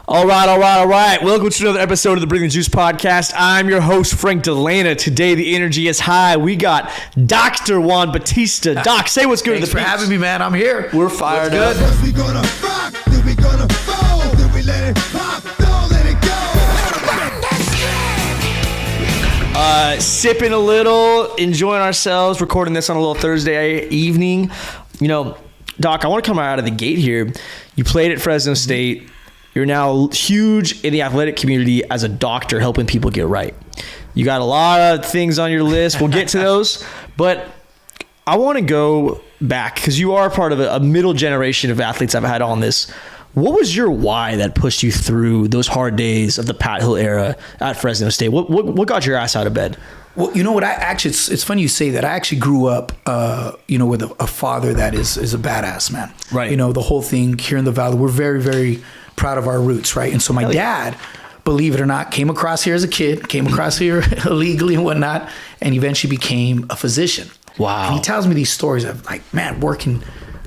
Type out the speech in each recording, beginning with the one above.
All right. Welcome to another episode of the Bring the Juice podcast. I'm your host, Frank Delana. Today, the energy is high. We got Dr. Juan Bautista. Doc, say what's good to the Thanks for having me, man. I'm here. We're fired up. First we gonna rock, then we gonna fold, then we let it pop, don't let it go. Sipping a little, enjoying ourselves, recording this on a little Thursday evening. You know, Doc, I want to come out of the gate here. You played at Fresno State. You're now huge in the athletic community as a doctor helping people get right. You got a lot of things on your list. We'll get to those. But I want to go back because you are part of a middle generation of athletes I've had on this. What was your why that pushed you through those hard days of the Pat Hill era at Fresno State? What got your ass out of bed? Well, you know what? It's funny you say that. I actually grew up, with a father that is a badass, man. Right. You know, the whole thing here in the Valley, we're very, very proud of our roots, right? And so my dad, believe it or not, came across here as a kid, came across here illegally and whatnot, and eventually became a physician. Wow. And he tells me these stories of like, man, working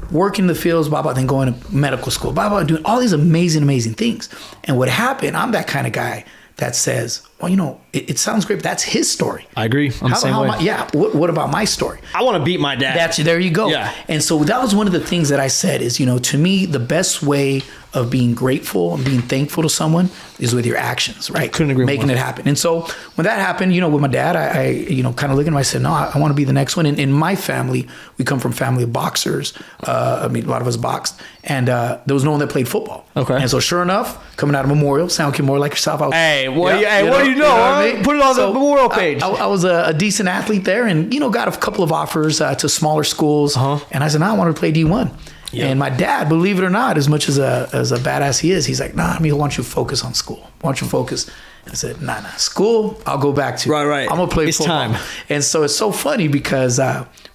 the fields, blah, blah, then going to medical school, blah, blah, doing all these amazing things. And what happened, I'm that kind of guy that says, well, you know, it sounds great, but that's his story. I agree. I'm the same way. What about my story? I want to beat my dad. There you go. Yeah. And so that was one of the things that I said is, you know, to me, the best way of being grateful and being thankful to someone is with your actions, right? Couldn't agree more. Making it happen. And so when that happened, you know, with my dad, I kind of looked at him, I said, no, I want to be the next one. And in my family, we come from family of boxers. A lot of us boxed. And there was no one that played football. Okay. And so sure enough, coming out of Memorial, sound more like yourself. What do you know? what I mean? Put it on the Memorial page. I was a decent athlete there and, you know, got a couple of offers to smaller schools. And I said, no, I wanted to play D1. Yep. And my dad, believe it or not, as much as a badass he is, he's like, nah, I want you to focus on school. I want you to focus. I said, nah, school, I'll go back to. Right. I'm going to play football. Time. And so it's so funny because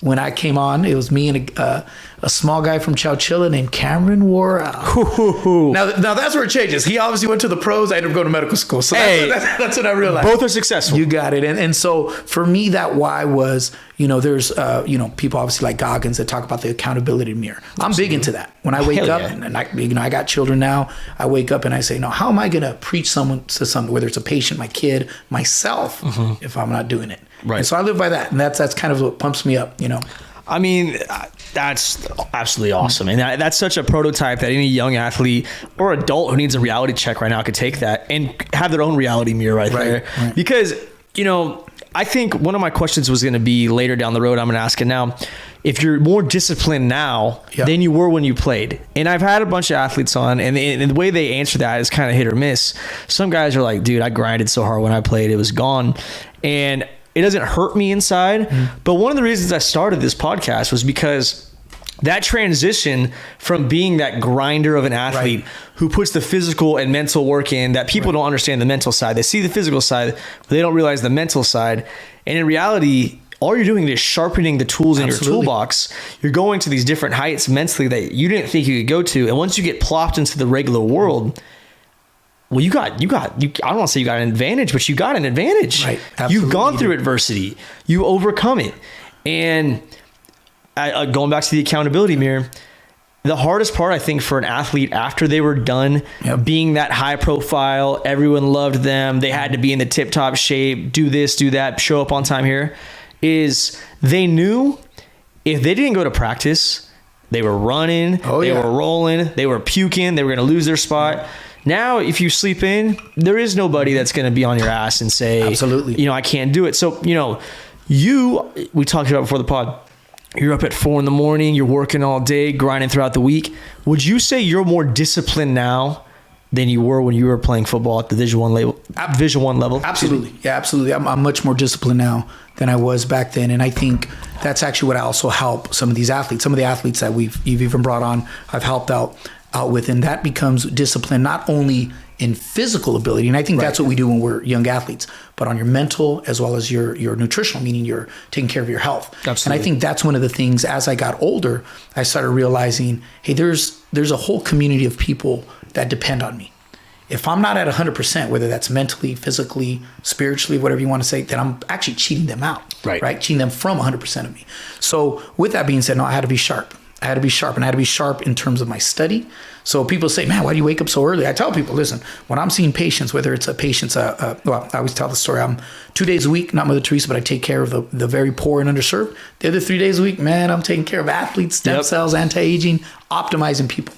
when I came on, it was me and a small guy from Chowchilla named Cameron Worrell. Now that's where it changes. He obviously went to the pros. I ended up going to medical school. So that's what I realized. Both are successful. You got it. And so for me, that why was, you know, there's, people obviously like Goggins that talk about the accountability mirror. I'm big into that. When I wake up and I got children now, I wake up and I say, no, how am I going to preach to someone, whether it's a patient, my kid, myself, if I'm not doing it? Right. And so I live by that. And that's kind of what pumps me up, you know? I mean, that's absolutely awesome. And that's such a prototype that any young athlete or adult who needs a reality check right now could take that and have their own reality mirror right there. Right. Because, you know, I think one of my questions was going to be later down the road. I'm going to ask it now. If you're more disciplined now than you were when you played. And I've had a bunch of athletes on, and the way they answer that is kind of hit or miss. Some guys are like, dude, I grinded so hard when I played, it was gone. And it doesn't hurt me inside. But one of the reasons I started this podcast was because that transition from being that grinder of an athlete who puts the physical and mental work in, that people don't understand the mental side. They see the physical side, but they don't realize the mental side. And in reality, all you're doing is sharpening the tools in your toolbox. You're going to these different heights mentally that you didn't think you could go to. And once you get plopped into the regular world, well, you got, I don't want to say you got an advantage, but you got an advantage. Right. Absolutely. You've gone through adversity. You overcome it. And going back to the accountability mirror, the hardest part, I think, for an athlete after they were done being that high profile, everyone loved them, they had to be in the tip top shape, do this, do that, show up on time here, is they knew if they didn't go to practice, they were running, they were rolling, they were puking, they were going to lose their spot. Now, if you sleep in, there is nobody that's going to be on your ass and say, absolutely, you know, I can't do it. So, you know, we talked about before the pod, you're up at 4 a.m, you're working all day, grinding throughout the week. Would you say you're more disciplined now than you were when you were playing football at the Division I level? Absolutely. Yeah, absolutely. I'm much more disciplined now than I was back then. And I think that's actually what I also help some of these athletes, some of the athletes that you've even brought on, I've helped out with. And that becomes discipline, not only in physical ability. And I think that's what we do when we're young athletes, but on your mental as well as your nutritional, meaning you're taking care of your health. Absolutely. And I think that's one of the things as I got older, I started realizing, hey, there's a whole community of people that depend on me. If I'm not at 100%, whether that's mentally, physically, spiritually, whatever you want to say, then I'm actually cheating them out, right? Cheating them from 100% of me. So with that being said, no, I had to be sharp. I had to be sharp, and I had to be sharp in terms of my study. So people say, man, why do you wake up so early? I tell people, listen, when I'm seeing patients, whether it's a patient's, well, I always tell the story. I'm 2 days a week, not Mother Teresa, but I take care of the very poor and underserved. The other 3 days a week, man, I'm taking care of athletes, stem cells, anti-aging, optimizing people.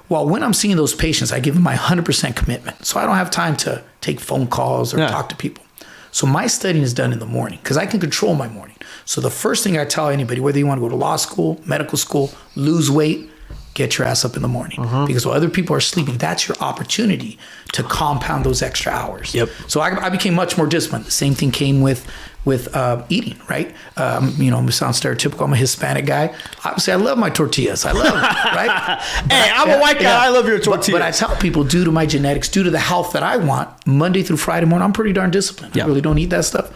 Well, when I'm seeing those patients, I give them my 100% commitment. So I don't have time to take phone calls or talk to people. So my studying is done in the morning because I can control my morning. So the first thing I tell anybody, whether you want to go to law school, medical school, lose weight, get your ass up in the morning. Because while other people are sleeping, that's your opportunity to compound those extra hours. So I became much more disciplined. The same thing came with eating, right? You know, it sounds stereotypical. I'm a Hispanic guy. Obviously, I love my tortillas. I love them, right? Hey, I'm a white guy. I love your tortillas. But I tell people, due to my genetics, due to the health that I want, Monday through Friday morning, I'm pretty darn disciplined. I really don't eat that stuff.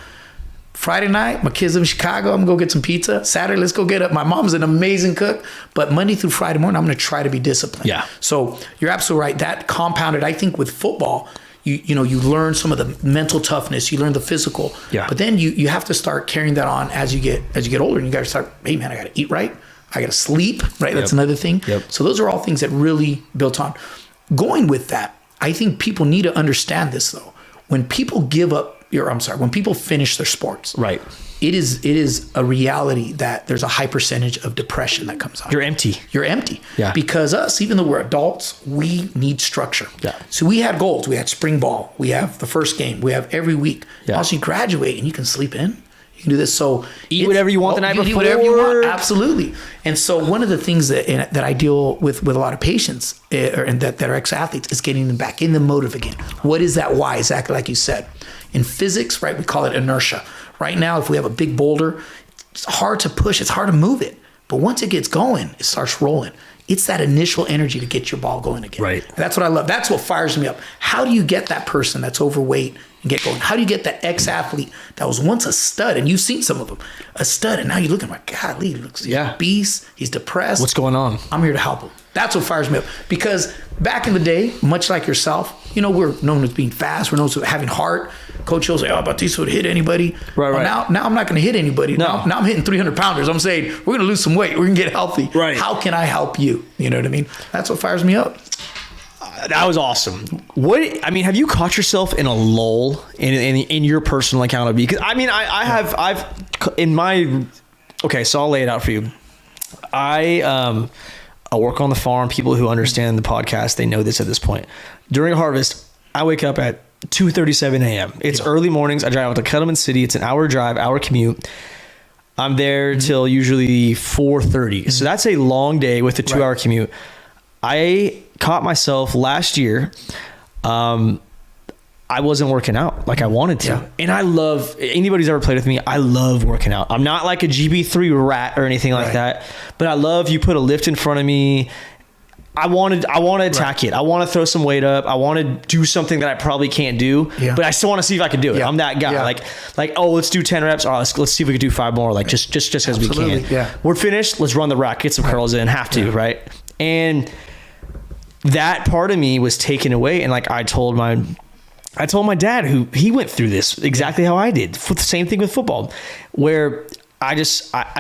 Friday night, my kids live in Chicago. I'm going to go get some pizza. Saturday, let's go get up. My mom's an amazing cook. But Monday through Friday morning, I'm going to try to be disciplined. So you're absolutely right. That compounded, I think, with football, you know, you learn some of the mental toughness. You learn the physical. But then you have to start carrying that on as you get older. And you got to start, hey, man, I got to eat right. I got to sleep, right? That's another thing. So those are all things that really built on. Going with that, I think people need to understand this, though. When people when people finish their sports, it is a reality that there's a high percentage of depression that comes on. You're empty. Because us, even though we're adults, we need structure. So we had goals. We had spring ball. We have the first game. We have every week. Also, you graduate and you can sleep in. You can do this. So eat whatever you want the night before. Eat whatever you want. Absolutely. And so one of the things that I deal with a lot of patients and that are ex-athletes is getting them back in the motive again. What is that why? Exactly like you said. In physics, right, we call it inertia. Right now, if we have a big boulder, it's hard to push. It's hard to move it. But once it gets going, it starts rolling. It's that initial energy to get your ball going again. And that's what I love. That's what fires me up. How do you get that person that's overweight and get going? How do you get that ex-athlete that was once a stud, and you've seen some of them, a stud, and now you look at him like, golly, he looks, he's a beast, he's depressed. What's going on? I'm here to help him. That's what fires me up. Because back in the day, much like yourself, you know, we're known as being fast. We're known as having heart. Coach Hill's like, oh, Bautista would hit anybody. Now I'm not going to hit anybody. Now I'm hitting 300 pounders. I'm saying, we're going to lose some weight. We're going to get healthy. How can I help you? You know what I mean? That's what fires me up. That was awesome. Have you caught yourself in a lull in your personal accountability? Because so I'll lay it out for you. I work on the farm. People who understand the podcast, they know this at this point. During harvest, I wake up at 2:37 a.m. It's early mornings. I drive out to Kettleman City. It's an hour drive, hour commute. I'm there till usually 4:30. So that's a long day with a 2-hour commute. I caught myself last year. I wasn't working out like I wanted to. And I love, anybody who's ever played with me, I love working out. I'm not like a GB3 rat or anything like that, but I love, you put a lift in front of me. I want to attack it. I want to throw some weight up. I want to do something that I probably can't do, but I still want to see if I can do it. I'm that guy. Like, oh, let's do 10 reps. Oh, let's see if we can do 5 more. Like just because we can. We're finished. Let's run the rack, get some curls in. Have to, right? And that part of me was taken away. And like I told my dad, who he went through this exactly how I did. The same thing with football, where I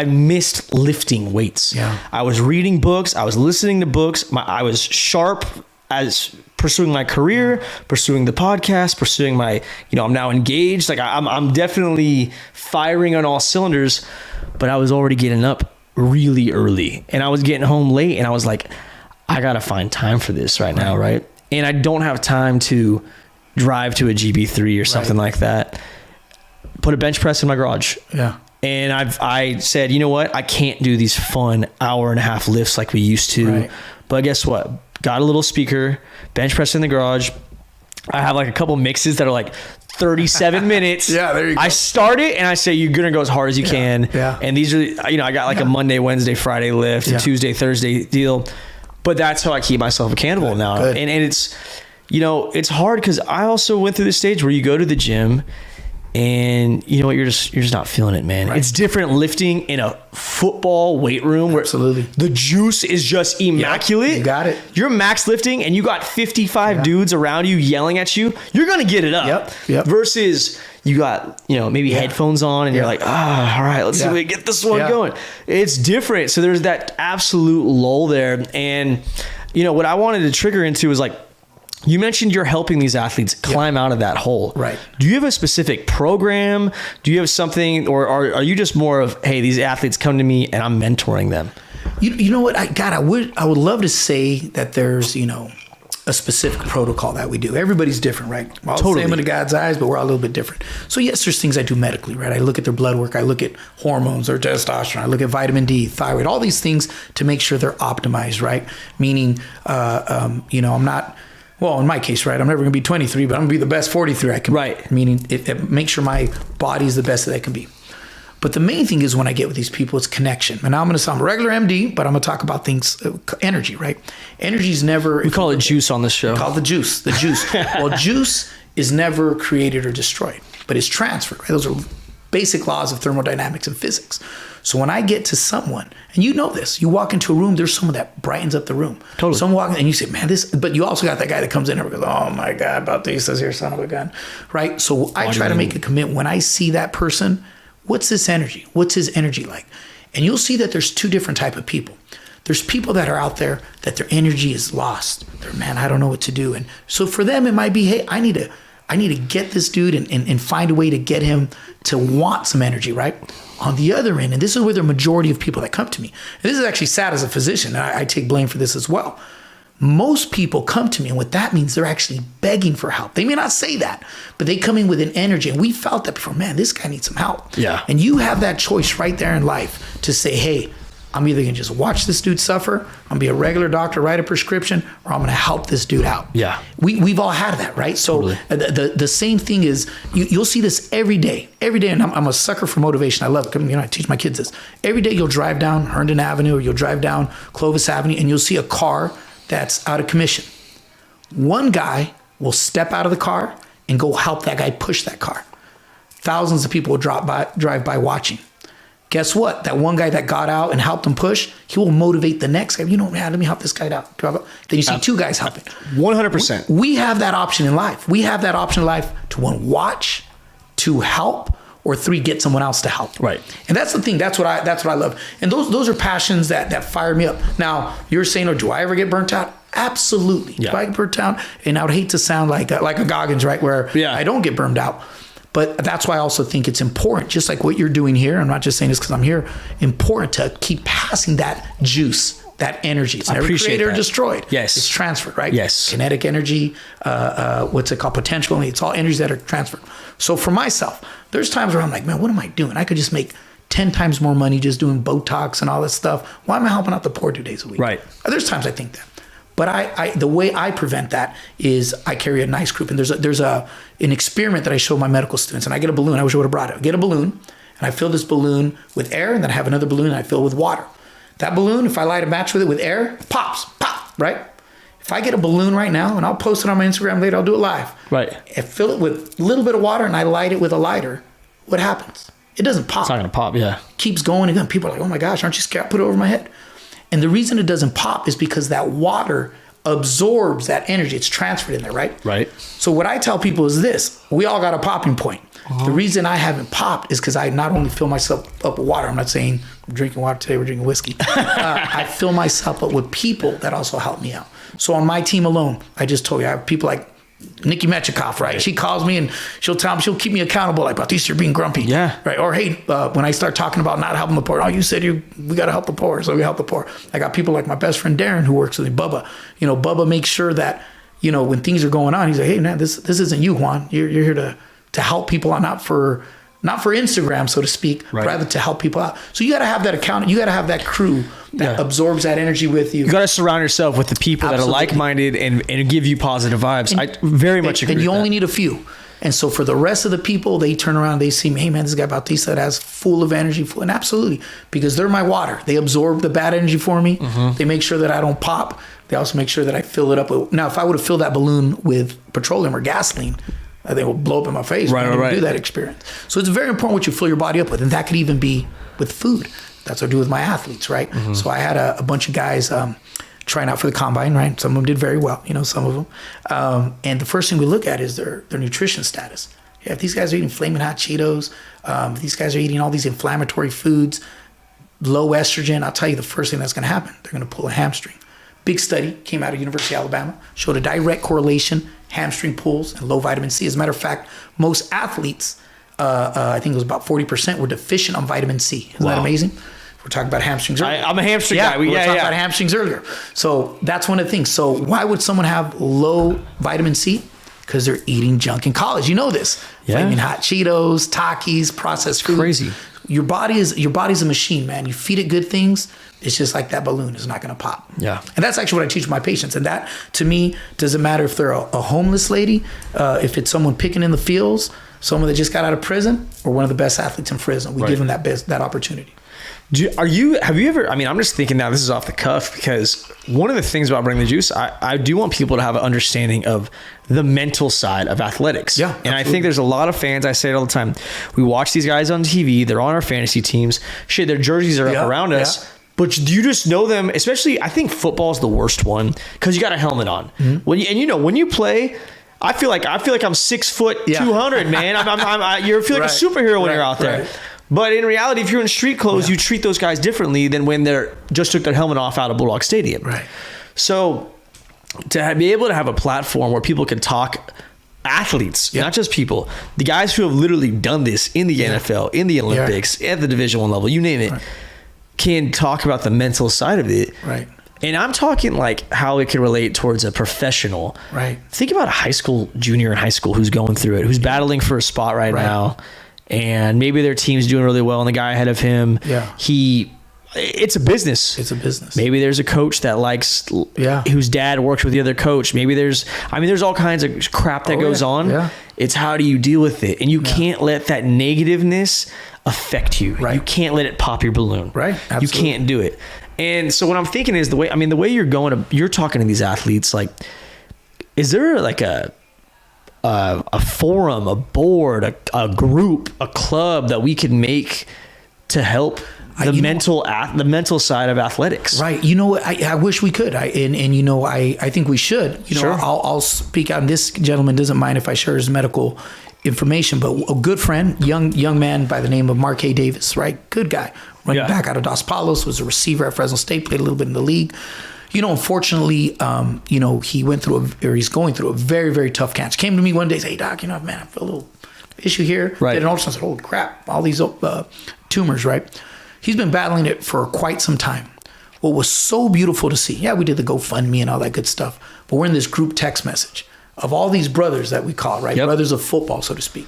missed lifting weights. I was reading books. I was listening to books. I was sharp as pursuing my career, pursuing the podcast, pursuing my, I'm now engaged. Like I'm definitely firing on all cylinders, but I was already getting up really early and I was getting home late, and I was like, I got to find time for this right now. Right. And I don't have time to drive to a GB3 or something like that. Put a bench press in my garage. And I said, you know what? I can't do these fun hour-and-a-half lifts like we used to. But guess what? Got a little speaker, bench press in the garage. I have like a couple mixes that are like 37 minutes. There you go. I start it and I say, you're going to go as hard as you can. And these are, I got like a Monday, Wednesday, Friday lift, a Tuesday, Thursday deal. But that's how I keep myself accountable now. And it's, it's hard because I also went through this stage where you go to the gym and you know what, you're just not feeling it, man. It's different lifting in a football weight room where the juice is just immaculate. Yep, you got it. You're max lifting and you got 55 dudes around you yelling at you. You're gonna get it up. Yep. Versus you got, you know, maybe headphones on and you're like, all right, let's see if we can get this one going. It's different. So there's that absolute lull there. And you know what I wanted to trigger into is like, you mentioned you're helping these athletes climb out of that hole. Right. Do you have a specific program? Do you have something, or are you just more of, hey, these athletes come to me and I'm mentoring them? You know what? I would love to say that there's, you know, a specific protocol that we do. Everybody's different, right? We're all the same in God's eyes, but we're all a little bit different. So yes, there's things I do medically, right? I look at their blood work. I look at hormones or testosterone. I look at vitamin D, thyroid, all these things to make sure they're optimized, right? Meaning, you know, I'm not... Well, in my case, right, I'm never going to be 23, but I'm going to be the best 43 I can be. Right. Meaning, it makes sure my body is the best that it can be. But the main thing is when I get with these people, it's connection. And now I'm going to sound a regular MD, but I'm going to talk about things, energy, right? Energy is never... We call it juice on this show. We call it the juice. Well, juice is never created or destroyed, but it's transferred, right? Those are basic laws of thermodynamics and physics. So when I get to someone, and you know this, you walk into a room, there's someone that brightens up the room. Totally. Someone walking, and you say, man, this, but you also got that guy that comes in and goes, oh my God, Bautista's here, son of a gun, right? So I try to make a commitment. When I see that person, what's this energy? What's his energy like? And you'll see that there's two different type of people. There's people that are out there that their energy is lost. They're, man, I don't know what to do. And so for them, it might be, hey, I need to get this dude and find a way to get him to want some energy, right? On the other end, and this is where the majority of people that come to me, and this is actually sad as a physician, and I take blame for this as well. Most people come to me, and what that means, they're actually begging for help. They may not say that, but they come in with an energy, and we felt that before, man, this guy needs some help. Yeah. And you have that choice right there in life to say, hey, I'm either going to just watch this dude suffer, I'm going to be a regular doctor, write a prescription, or I'm going to help this dude out. Yeah. We've all had that, right? So the same thing is, you'll see this every day, and I'm a sucker for motivation. I love it. You know, I teach my kids this. Every day you'll drive down Herndon Avenue or you'll drive down Clovis Avenue and you'll see a car that's out of commission. One guy will step out of the car and go help that guy push that car. Thousands of people will drive by watching. Guess what? That one guy that got out and helped him push, he will motivate the next guy. You know, man, let me help this guy out. Then you see two guys helping. 100%. We have that option in life. We have that option in life to, one, watch, to help, or three, get someone else to help. Right. And that's the thing. That's what I love. And those are passions that fire me up. Now, you're saying, oh, do I ever get burnt out? Absolutely. Yeah. Do I get burnt out? And I would hate to sound like a Goggins, right? Where I don't get burned out. But that's why I also think it's important, just like what you're doing here. I'm not just saying this because I'm here. Important to keep passing that juice, that energy. It's never created or destroyed. Yes. It's transferred, right? Yes. Kinetic energy, what's it called? Potential. It's all energies that are transferred. So for myself, there's times where I'm like, man, what am I doing? I could just make 10 times more money just doing Botox and all this stuff. Why am I helping out the poor 2 days a week? Right. There's times I think that. But I the way I prevent that is I carry a nice group. And there's an experiment that I show my medical students. And I get a balloon. I wish I would have brought it. I get a balloon, and I fill this balloon with air, and then I have another balloon, and I fill with water. That balloon, if I light a match with it with air, pops, pop, right? If I get a balloon right now, and I'll post it on my Instagram later, I'll do it live. Right. I fill it with a little bit of water, and I light it with a lighter, what happens? It doesn't pop. It's not going to pop, yeah. Keeps going and going. People are like, oh my gosh, aren't you scared? Put it over my head. And the reason it doesn't pop is because that water absorbs that energy. It's transferred in there, right? Right. So what I tell people is this: we all got a popping point. The reason I haven't popped is because I not only fill myself up with water. I'm not saying we're drinking water today, we're drinking whiskey. I fill myself up with people that also help me out. So on my team alone, I just told you, I have people like Nikki Metchikoff, right? She calls me and she'll keep me accountable, like, Bautista, you're being grumpy. Yeah. Right. Or, hey, when I start talking about not helping the poor, oh, you said we got to help the poor. So we help the poor. I got people like my best friend, Darren, who works with me, Bubba. You know, Bubba makes sure that, you know, when things are going on, he's like, hey, man, this isn't you, Juan. You're here to help people out, not for Instagram, so to speak, right, rather to help people out. So you got to have that account. You got to have that crew that absorbs that energy with you. You got to surround yourself with the people that are like-minded and give you positive vibes. I very much agree with that. And you only need a few. And so for the rest of the people, they turn around, they see me, hey man, this guy Bautista that has full of energy, and absolutely, because they're my water. They absorb the bad energy for me. Mm-hmm. They make sure that I don't pop. They also make sure that I fill it up. Now, if I would have filled that balloon with petroleum or gasoline, I think it will blow up in my face. Right, right. Do that experience. So it's very important what you fill your body up with, and that could even be with food. That's what I do with my athletes, right? Mm-hmm. So I had a bunch of guys trying out for the combine, right? Some of them did very well, some of them. And the first thing we look at is their nutrition status. Yeah, if these guys are eating Flamin' Hot Cheetos, if these guys are eating all these inflammatory foods, low estrogen, I'll tell you the first thing that's going to happen. They're going to pull a hamstring. Big study came out of University of Alabama, showed a direct correlation, hamstring pulls and low vitamin C. As a matter of fact, most athletes, I think it was about 40%, were deficient on vitamin C. Isn't that amazing? We're talking about hamstrings earlier. I'm a hamstring guy. We were talking about hamstrings earlier. So that's one of the things. So why would someone have low vitamin C? Because they're eating junk in college. You know this. Yeah. Flaming Hot Cheetos, Takis, processed food. Crazy. Your body's a machine, man. You feed it good things, it's just like that balloon is not going to pop. Yeah. And that's actually what I teach my patients. And that, to me, doesn't matter if they're a homeless lady, if it's someone picking in the fields, someone that just got out of prison, or one of the best athletes in prison. We give them that opportunity. Have you ever, I'm just thinking now, this is off the cuff, because one of the things about Bring the Juice, I do want people to have an understanding of the mental side of athletics. Yeah. And absolutely. I think there's a lot of fans, I say it all the time, we watch these guys on TV, they're on our fantasy teams, shit, their jerseys are up around us, but do you just know them, especially, I think football is the worst one, because you got a helmet on. Mm-hmm. When you play, I feel like I'm 6 foot 200, man. You feel like a superhero when you're out there. Right. But in reality, if you're in street clothes, you treat those guys differently than when they're just took their helmet off out of Bulldog Stadium. Right. So to be able to have a platform where people can talk athletes, not just people, the guys who have literally done this in the NFL, in the Olympics, at the Division I level, you name it, can talk about the mental side of it. Right. And I'm talking like how it can relate towards a professional. Right. Think about a high school junior in high school who's going through it, who's battling for a spot right now. And maybe their team's doing really well, and the guy ahead of him, it's a business. It's a business. Maybe there's a coach that likes, whose dad works with the other coach. Maybe there's all kinds of crap that goes on. Yeah. It's how do you deal with it? And you can't let that negativeness affect you. Right. You can't let it pop your balloon. Right. Absolutely. You can't do it. And so what I'm thinking is the way you're talking to these athletes, like, is there like a forum, a board, a group, a club that we can make to help the mental side of athletics? Right. I wish we could. I think we should. Sure. I'll speak out. And this gentleman doesn't mind if I share his medical information, but a good friend, young man by the name of Marquez Davis, right? Good guy. Running back out of Dos Palos, was a receiver at Fresno State, played a little bit in the league. Unfortunately, he's going through a very, very tough cancer. Came to me one day, said, "Hey, doc, man, I feel a little issue here." Right. Did an ultrasound, said, "Holy crap, all these tumors," right? He's been battling it for quite some time. What was so beautiful to see, we did the GoFundMe and all that good stuff, but we're in this group text message of all these brothers that we call, right? Yep. Brothers of football, so to speak,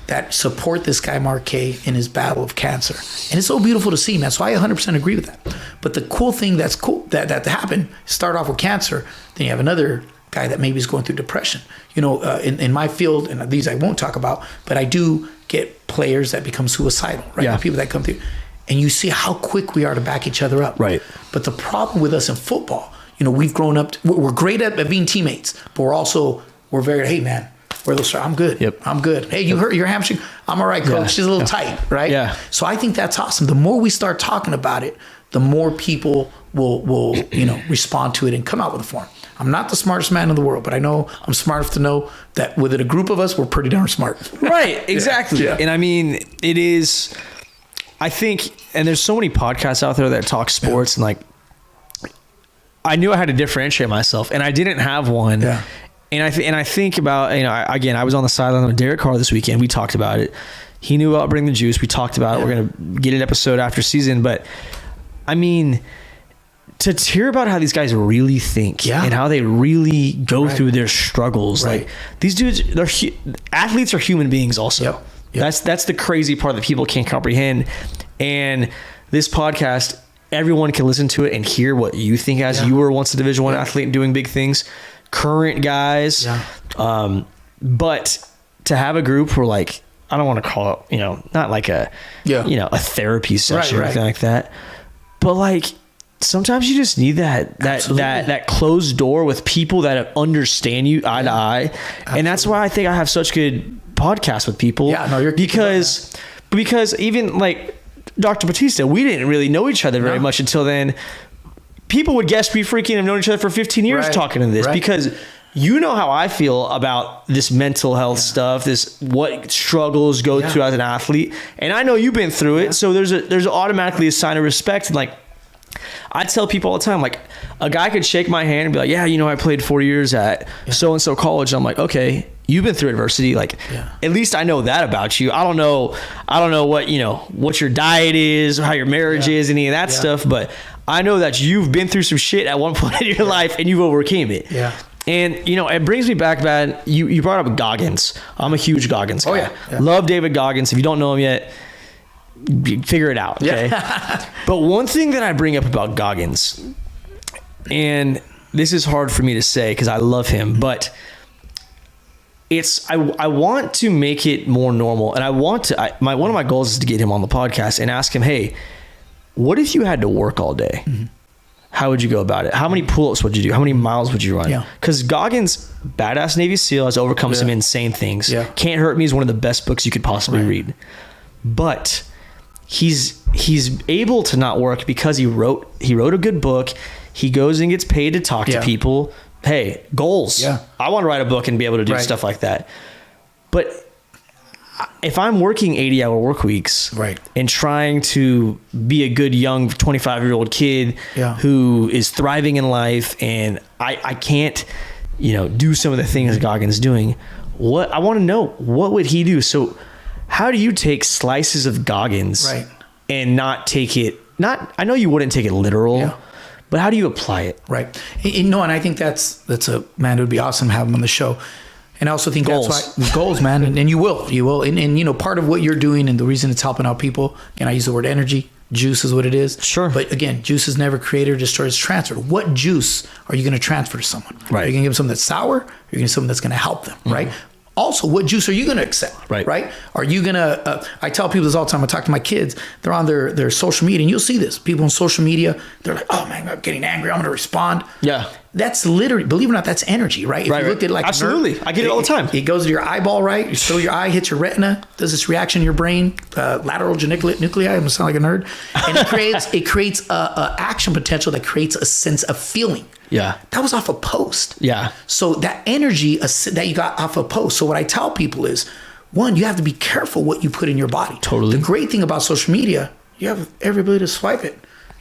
that support this guy Marquez in his battle of cancer. And it's so beautiful to see, man. So I 100% agree with that. But the cool thing that happened, start off with cancer, then you have another guy that maybe is going through depression. In my field, and these I won't talk about, but I do get players that become suicidal, right? Yeah. People that come through. And you see how quick we are to back each other up. Right. But the problem with us in football, we've grown up, we're great at being teammates, but we're very, hey, man, where they'll start, I'm good. Yep. I'm good. Hey, you hurt your hamstring? I'm all right, coach. She's a little tight, right? Yeah. So I think that's awesome. The more we start talking about it, the more people will respond to it and come out with a form. I'm not the smartest man in the world, but I know I'm smart enough to know that within a group of us, we're pretty darn smart. Right. Exactly. Yeah. And it is, I think, and there's so many podcasts out there that talk sports, and I knew I had to differentiate myself, and I didn't have one. Yeah. And I think about, again, I was on the sideline with Derek Carr this weekend. We talked about it. He knew about Bring the Juice. We talked about it. We're going to get an episode after season. But, to hear about how these guys really think and how they really go through their struggles. Right. Like, these dudes, athletes are human beings also. Yep. Yep. That's the crazy part that people can't comprehend. And this podcast, everyone can listen to it and hear what you think as you were once a Division I athlete and doing big things. Current guys, but to have a group where, like, I don't want to call it, not like a therapy session or anything like that, but like sometimes you just need that closed door with people that understand you eye to eye. And that's why I think I have such good podcasts with people. Yeah, no, you're because even like Dr. Bautista, we didn't really know each other very much until then. People would guess we freaking have known each other for 15 years talking to this because you know how I feel about this mental health stuff, this what struggles go through as an athlete, and I know you've been through it. So there's automatically a sign of respect. And like I tell people all the time, like a guy could shake my hand and be like, yeah, you know, I played 4 years at so and so college. I'm like, okay, you've been through adversity. Like at least I know that about you. I don't know what, you know, what your diet is or how your marriage is, any of that stuff, but I know that you've been through some shit at one point in your life and you've overcame it. Yeah. And, you know, it brings me back, man. You brought up Goggins. I'm a huge Goggins guy. Oh, yeah. Love David Goggins. If you don't know him yet, figure it out, okay? But one thing that I bring up about Goggins, and this is hard for me to say because I love him, but I want to make it more normal. And one of my goals is to get him on the podcast and ask him, hey, what if you had to work all day? Mm-hmm. How would you go about it? How many pull-ups would you do? How many miles would you run? Because Goggins, badass Navy SEAL, has overcome some insane things. Can't Hurt Me is one of the best books you could possibly read. But he's able to not work because he wrote a good book. He goes and gets paid to talk to people. Hey, goals. I want to write a book and be able to do stuff like that. But if I'm working 80-hour work weeks and trying to be a good young 25-year-old kid who is thriving in life, and I can't, you know, do some of the things Goggins doing, I want to know, what would he do? So how do you take slices of Goggins and not take it, I know you wouldn't take it literal, but how do you apply it? And I think that's a, man, it would be awesome to have him on the show. And I also think that's why goals, man. And you will. And you know, part of what you're doing and the reason it's helping out people, and I use the word energy, juice is what it is. Sure. But again, juice is never created or destroyed, it's transferred. What juice are you going to transfer to someone? Are you going to give them something that's sour? Or are you going to give them something that's going to help them? Right. Also, what juice are you going to accept? Right. Are you going to, I tell people this all the time. I talk to my kids, they're on their social media, and you'll see this. People on social media, they're like, oh man, I'm getting angry, I'm going to respond. That's literally, believe it or not, that's energy, right? If you looked at it like absolutely, I get it all the time. It goes to your eyeball, right? You still your eye hits your retina, does this reaction in your brain, lateral nuclei. I'm gonna sound like a nerd, and it creates a action potential that creates a sense of feeling. That was off a post. So that energy that you got off a post. So what I tell people is, one, you have to be careful what you put in your body. Totally. The great thing about social media, you have every ability to swipe it.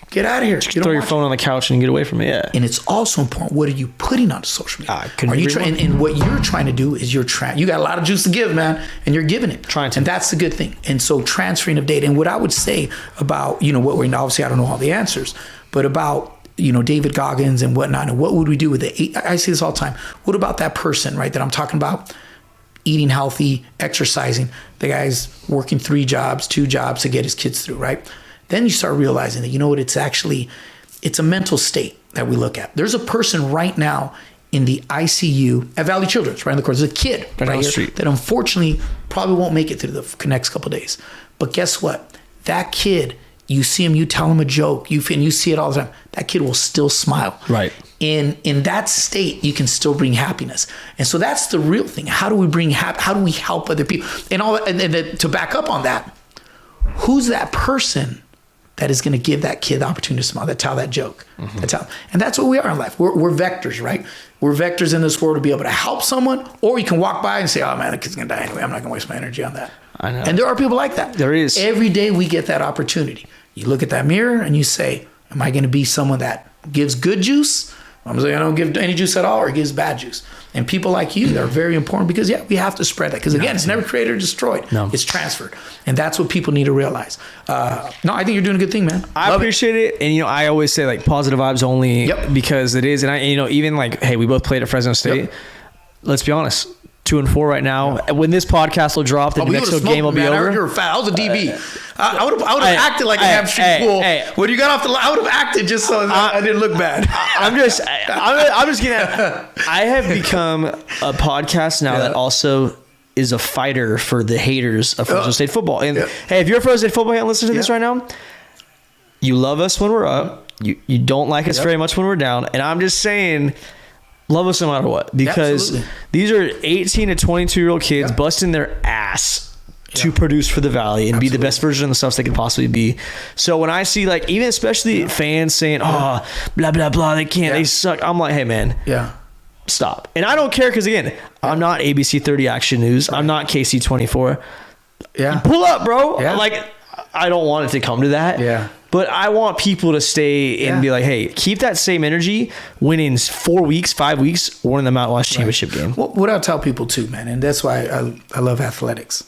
Get out of here. You throw your phone on the couch and get away from it. And it's also important, what are you putting on social media? Are you trying? And what you're trying to do is you got a lot of juice to give, man, and you're giving it. And that's the good thing. And so transferring of data. And what I would say about, you know, what we're, obviously I don't know all the answers, but about, you know, David Goggins and whatnot, and what would we do with it? I say this all the time. What about that person, right, that I'm talking about? Eating healthy, exercising. The guy's working 2 jobs to get his kids through, right? Then you start realizing that, you know what, it's a mental state that we look at. There's a person right now in the ICU at Valley Children's, right in the corner. There's a kid right here that unfortunately probably won't make it through the next couple of days. But guess what? That kid, you see him, you tell him a joke, and you see it all the time. That kid will still smile. Right. In that state, you can still bring happiness. And so that's the real thing. How do we bring how do we help other people? And to back up on that, who's that person that is going to give that kid the opportunity to smile, that tell that joke? And that's what we are in life. We're vectors, right? We're vectors in this world to be able to help someone, or you can walk by and say, oh man, the kid's going to die anyway. I'm not going to waste my energy on that. I know. And there are people like that. There is. Every day we get that opportunity. You look at that mirror and you say, am I going to be someone that gives good juice? I'm saying I don't give any juice at all, or gives bad juice. And people like you, they're very important because, we have to spread that. Because again, it's never created or destroyed. No. It's transferred. And that's what people need to realize. I think you're doing a good thing, man. I appreciate it. And, you know, I always say like positive vibes only because it is. And even like, hey, we both played at Fresno State. Let's be honest. 2-4 right now. When this podcast will drop, the New Mexico game will be over. You're fat. I was a DB. I would have acted like a hamstring pool. When you got off the line, I would have acted just so I didn't look bad. I'm just gonna. I have become a podcast now that also is a fighter for the haters of Fresno State football. And hey, if you're a Fresno State football fan, listen to this right now. You love us when we're up. you don't like us very much when we're down, and I'm just saying, love us no matter what, because these are 18 to 22-year-old kids busting their ass to produce for the Valley and be the best version of themselves they could possibly be. So when I see like even especially fans saying, "Oh, blah blah blah, they can't, they suck," I'm like, "Hey man, stop." And I don't care because again, I'm not ABC 30 Action News. I'm not KC 24. Pull up, bro. Like I don't want it to come to that. But I want people to stay and be like, hey, keep that same energy when in 4 weeks, 5 weeks, we're in the Mountain West Championship game. Well, what I'll tell people too, man, and that's why I love athletics.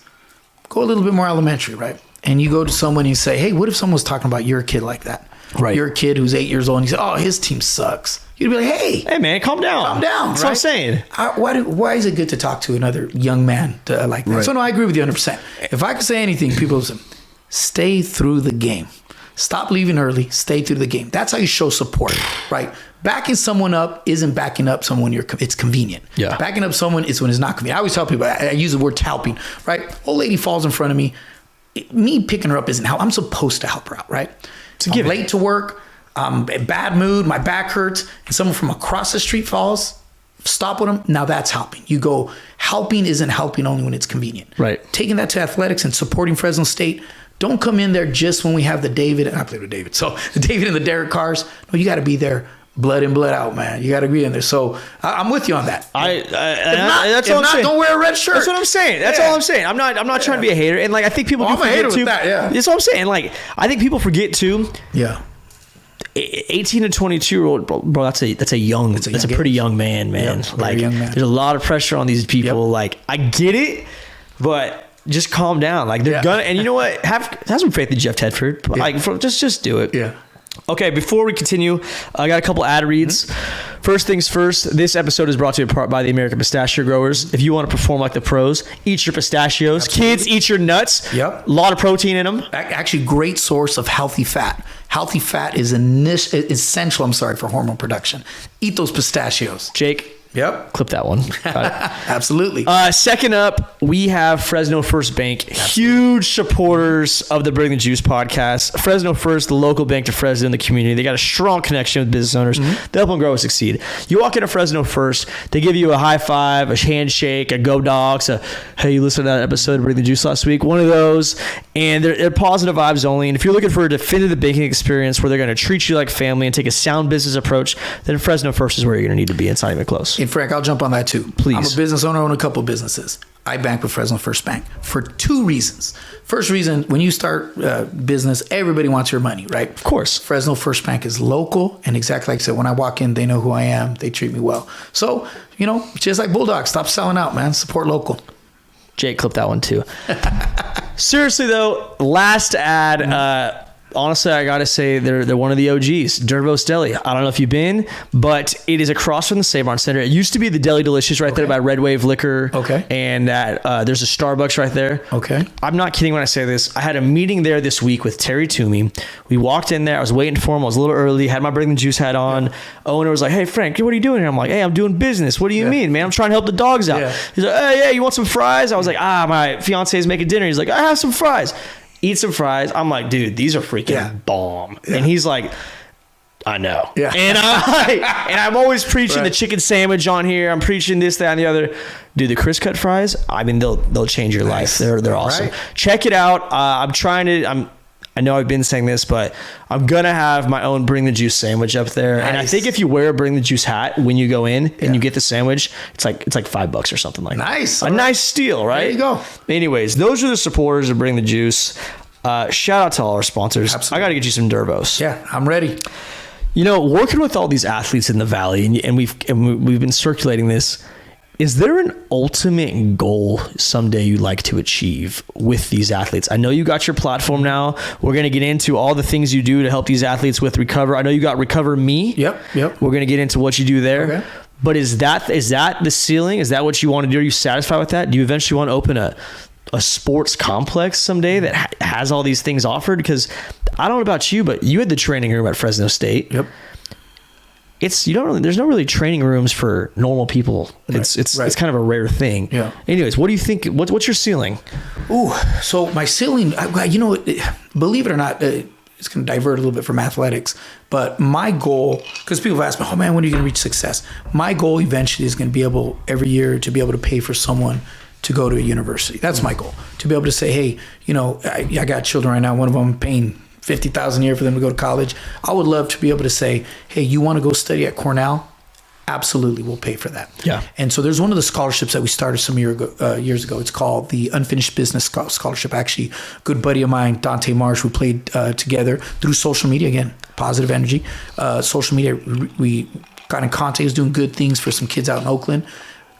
Go a little bit more elementary, right? And you go to someone and you say, hey, what if someone was talking about your kid like that? Right. Your kid who's 8 years old and you say, oh, his team sucks. You'd be like, hey man, calm down. Calm down. That's what I'm saying. Why is it good to talk to another young man like that? So no, I agree with you 100%. If I could say anything, people would say, stay through the game. Stop leaving early. Stay through the game. That's how you show support, right? Backing someone up isn't backing up someone it's convenient. Backing up someone is when it's not convenient. I always tell people, I use the word helping, right? Old lady falls in front of me. Me picking her up isn't help. I'm supposed to help her out, right? I'm late to work. I'm in bad mood. My back hurts. And someone from across the street falls. Stop with them. Now that's helping. You go, helping isn't helping only when it's convenient. Right. Taking that to athletics and supporting Fresno State. Don't come in there just when we have the David, and I played with David, so the David and the Derek cars. No, you got to be there, blood in, blood out, man. You got to be in there. So I'm with you on that. That's all I'm saying. Don't wear a red shirt. That's what I'm saying. That's all I'm saying. I'm not trying to be a hater, and like I think people. I'm a hater with that. Yeah. That's what I'm saying. Like I think people forget too. 18 to 22-year-old, bro. That's a pretty young man. Like there's a lot of pressure on these people. Like I get it, but. Just calm down. Like they're gonna, and you know what? Have some faith in Jeff Tedford. Like just do it. Okay, before we continue, I got a couple ad reads. First things first, this episode is brought to you by the American Pistachio Growers. If you want to perform like the pros, eat your pistachios. Kids, eat your nuts. A lot of protein in them. Actually, great source of healthy fat. Healthy fat is essential, for hormone production. Eat those pistachios. Jake. Clip that one. Absolutely. Second up, we have Fresno First Bank. Huge supporters of the Bring the Juice podcast. Fresno First, the local bank to Fresno in the community. They got a strong connection with business owners. They help them grow and succeed. You walk into Fresno First, they give you a high five, a handshake, a go dogs, a hey, you listened to that episode of Bring the Juice last week. One of those. And they're positive vibes only. And if you're looking for a definitive banking experience where they're going to treat you like family and take a sound business approach, then Fresno First is where you're going to need to be. It's not even close. And Frank, I'll jump on that too. Please. I'm a business owner, I own a couple of businesses. I bank with Fresno First Bank for two reasons. First reason, when you start business, everybody wants your money, right? Of course. Fresno First Bank is local, and exactly like I said, when I walk in, they know who I am. They treat me well. So, just like Bulldog, stop selling out, man. Support local. Jake, clip that one too. Seriously though, last ad. Honestly, I gotta say they're one of the OGs, Dervos Deli. I don't know if you've been, but it is across from the Save On Center. It used to be the Deli Delicious right there by Red Wave Liquor. And there's a Starbucks right there. I'm not kidding when I say this. I had a meeting there this week with Terry Toomey. We walked in there. I was waiting for him. I was a little early. Had my Bring the Juice hat on. Owner was like, "Hey Frank, what are you doing here?" I'm like, "Hey, I'm doing business." "What do you mean, man?" "I'm trying to help the dogs out." He's like, "Hey, yeah, you want some fries?" I was like, my fiance is making dinner. He's like, "I have some fries." Eat some fries. I'm like, dude, these are freaking bomb. And he's like, I know. And I'm always preaching the chicken sandwich on here. I'm preaching this, that, and the other. Dude, the Chris cut fries, I mean, they'll change your life. They're awesome. Check it out. I know I've been saying this, but I'm going to have my own Bring the Juice sandwich up there. And I think if you wear a Bring the Juice hat when you go in and you get the sandwich, it's like $5 or something like that. Nice steal, right? There you go. Anyways, those are the supporters of Bring the Juice. Shout out to all our sponsors. Absolutely. I got to get you some Dervos. Yeah, I'm ready. Working with all these athletes in the Valley, and we've been circulating this. Is there an ultimate goal someday you'd like to achieve with these athletes? I know you got your platform now. We're going to get into all the things you do to help these athletes with Recover. I know you got Recover Me. Yep. We're going to get into what you do there. Okay. But is that the ceiling? Is that what you want to do? Are you satisfied with that? Do you eventually want to open a sports complex someday that has all these things offered? Because I don't know about you, but you had the training room at Fresno State. Yep. There's no really training rooms for normal people. It's kind of a rare thing. Yeah. Anyways, what do you think? What's your ceiling? So my ceiling, believe it or not, it's going to divert a little bit from athletics. But my goal, because people have asked me, oh man, when are you going to reach success? My goal eventually is going to be able every year to be able to pay for someone to go to a university. That's my goal. To be able to say, hey, you know, I got children right now. One of them paying $50,000 a year for them to go to college. I would love to be able to say, hey, you want to go study at Cornell? Absolutely, we'll pay for that. Yeah. And so there's one of the scholarships that we started some years ago. It's called the Unfinished Business Scholarship. Actually, a good buddy of mine, Dante Marsh, we played together through social media. Again, positive energy. Social media, we got in contact. He was doing good things for some kids out in Oakland.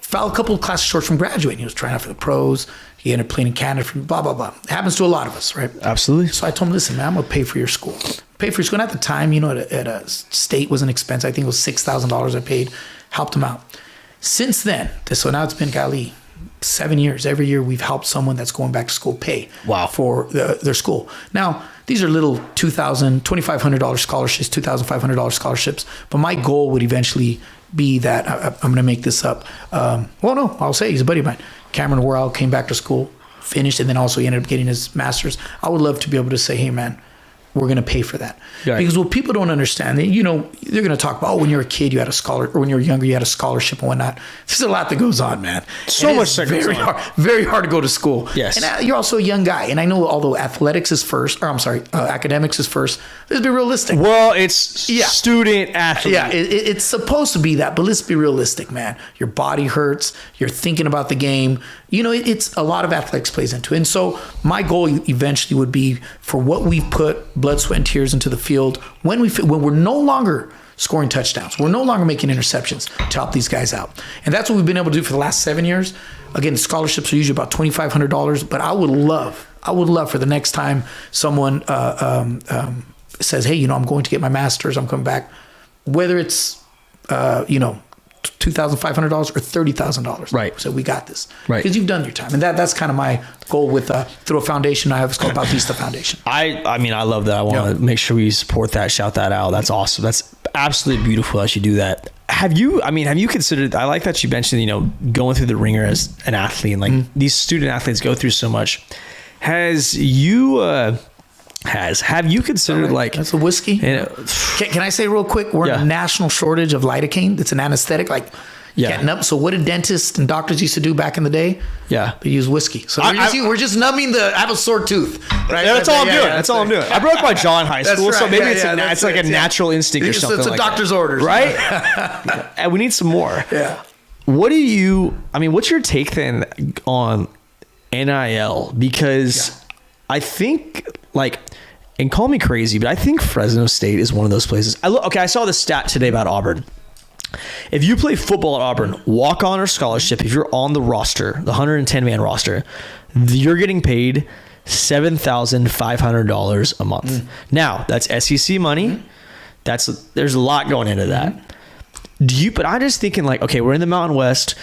Fell a couple of classes short from graduating. He was trying out for the pros. He ended up playing in Canada, blah, blah, blah. It happens to a lot of us, right? Absolutely. So I told him, listen, man, I'm going to pay for your school. Pay for your school. And at the time, you know, at a state was an expense. I think it was $6,000 I paid. Helped him out. Since then, so now it's been, golly, 7 years. Every year we've helped someone that's going back to school pay for their school. Now, these are little $2,000, $2,500 scholarships, $2,500 scholarships. But my goal would eventually be that, I'm going to make this up. Well, no, I'll say he's a buddy of mine. Cameron Worrell came back to school, finished, and then also he ended up getting his master's. I would love to be able to say, hey, man, we're going to pay for that. Right. Because what people don't understand, you know, they're going to talk about, oh, when you're a kid, you had a scholarship, or when you were younger, you had a scholarship and whatnot. There's a lot that goes on, man. So much that goes on. Very hard to go to school. Yes. And you're also a young guy. And I know, although athletics is first, or I'm sorry, academics is first, let's be realistic. Well, it's student athlete. Yeah, it's supposed to be that, but let's be realistic, man. Your body hurts. You're thinking about the game. You know, it's a lot of athletics plays into it. And so my goal eventually would be for what we've put blood, sweat, and tears into the field, when we're no longer scoring touchdowns, we're no longer making interceptions, to help these guys out. And that's what we've been able to do for the last 7 years. Again, scholarships are usually about $2,500, but I would love for the next time someone says, hey, you know, I'm going to get my master's, I'm coming back, whether it's, you know, $2,500 or $30,000. Right. So we got this. Right. Because you've done your time. And that's kind of my goal with through a foundation I have. It's called Bautista Foundation. I mean, I love that. I want to make sure we support that, shout that out. That's awesome. That's absolutely beautiful that you do that. Have you considered, I like that you mentioned, you know, going through the ringer as an athlete, and like these student athletes go through so much. Have you considered like that's a whiskey? You know, can I say real quick? We're in a national shortage of lidocaine. That's an anesthetic, like getting up. So what did dentists and doctors used to do back in the day? Yeah, they use whiskey. So we're just numbing I have a sore tooth. Right? That's all I'm doing. That's all I'm doing. I broke my jaw in high school, so maybe it's like a natural instinct or something. It's a doctor's orders, right? And we need some more. Yeah. What's your take then on NIL? Because I think, like, and call me crazy, but I think Fresno State is one of those places. I saw the stat today about Auburn. If you play football at Auburn, walk on or scholarship, if you're on the roster, the 110-man roster, you're getting paid $7,500 a month. Now, that's SEC money. There's a lot going into that. But I'm just thinking, like, okay, we're in the Mountain West.